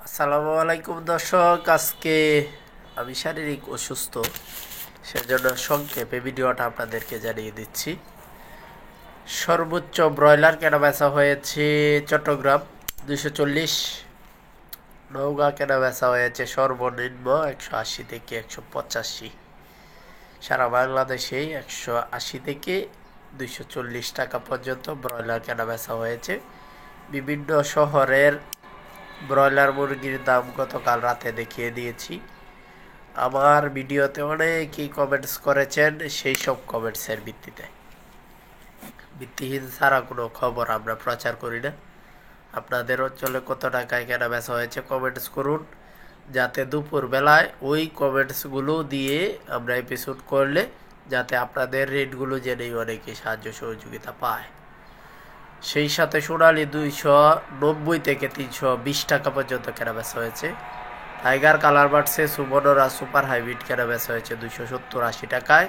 আসসালামু আলাইকুম দর্শক, আজকে আমি শারীরিক অসুস্থ, সেজন্য সংক্ষেপে ভিডিওটা আপনাদেরকে জানিয়ে দিচ্ছি। সর্বোচ্চ ব্রয়লার কেনা বেচা হয়েছে চট্টগ্রাম 240, নওগাঁ কেনা বেচা হয়েছে সর্বনিম্ন 180 থেকে 185, সারা বাংলাদেশেই 180 থেকে 240 টাকা পর্যন্ত ব্রয়লার কেনা বেচা হয়েছে। বিভিন্ন শহরের ব্রয়লার মুরগির দাম গতকাল রাতে দেখিয়ে দিয়েছি। আমার ভিডিওতে অনেকেই কমেন্টস করেছেন, সেই সব কমেন্টসের ভিত্তিহীন ছাড়া কোনো খবর আমরা প্রচার করি না। আপনাদের অঞ্চলে কত টাকায় কেনা বেচা হয়েছে কমেন্টস করুন, যাতে দুপুর বেলায় ওই কমেন্টসগুলো দিয়ে আমরা এপিসোড করলে যাতে আপনাদের রেটগুলো জেনেই অনেকে সাহায্য সহযোগিতা পায়। সেই সাথে সোনালি 290 থেকে 320 টাকা পর্যন্ত কেনাবেচা হয়েছে। টাইগার কালার বার্ডসে সুবর্ণরা সুপার হাইব্রিড কেনাবেচা হয়েছে 270-80 টাকায়।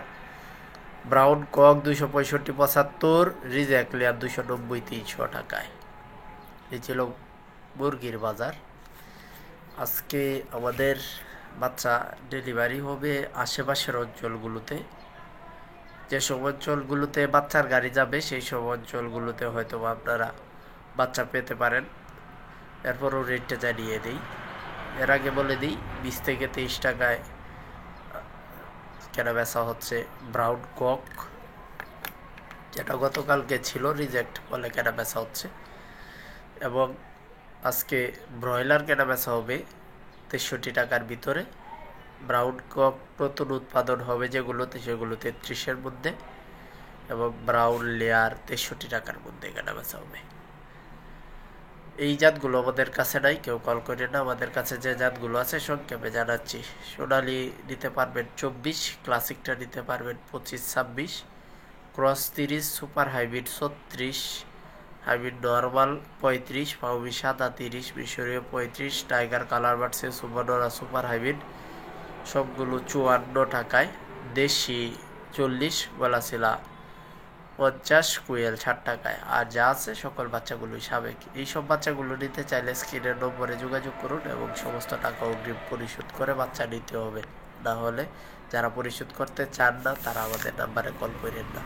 ব্রাউন কক 265-75, রিজেক্ট লেয়ার 290-300 টাকায়। এই ছিল মুরগির বাজার। আজকে আমাদের বাচ্চা ডেলিভারি হবে আশেপাশের অঞ্চলগুলোতে। যেসব অঞ্চলগুলোতে বাচ্চার গাড়ি যাবে সেই সব অঞ্চলগুলোতে হয়তো আপনারা বাচ্চা পেতে পারেন। এরপরও রেটটা জানিয়ে দিই। এর আগে বলে দিই, 20 থেকে 23 টাকায় কেনা বেচা হচ্ছে ব্রাউন কক, যেটা গতকালকে ছিল রিজেক্ট বলে কেনা বেচা হচ্ছে। এবং আজকে ব্রয়লার কেনা বেচা হবে 63 টাকার ভিতরে। ব্রাউন কক নতুন উৎপাদন হবে যেগুলোতে, সেগুলো 33-এর মধ্যে, এবং ব্রাউন লেয়ার 63 টাকার মধ্যে কেনা বেচা হবে। এই জাতগুলো আমাদের কাছে নাই, কেউ কল করে না। আমাদের কাছে যে জাতগুলো আছে সংক্ষেপে জানাচ্ছি। সোনালি নিতে পারবেন 24, ক্লাসিকটা নিতে পারবেন 25-26, cross 30, super hybrid 36, hybrid normal 35, পাউমি সাদা 30, মিশরীয় 35, টাইগার কালার বার্ডসে সুবর্ণরা সুপার হাইব্রিড সবগুলো 54 টাকায়, দেশি 40, গলাশিলা 50, কুয়েল 60 টাকায়। আর যা আছে সকল বাচ্চাগুলোই সাবেক। এইসব বাচ্চাগুলো নিতে চাইলে স্ক্রিনের নম্বরে যোগাযোগ করুন এবং সমস্ত টাকা অগ্রিম পরিশোধ করে বাচ্চা নিতে হবে। না হলে যারা পরিশোধ করতে চান না তারা আমাদের নাম্বারে কল করেন না।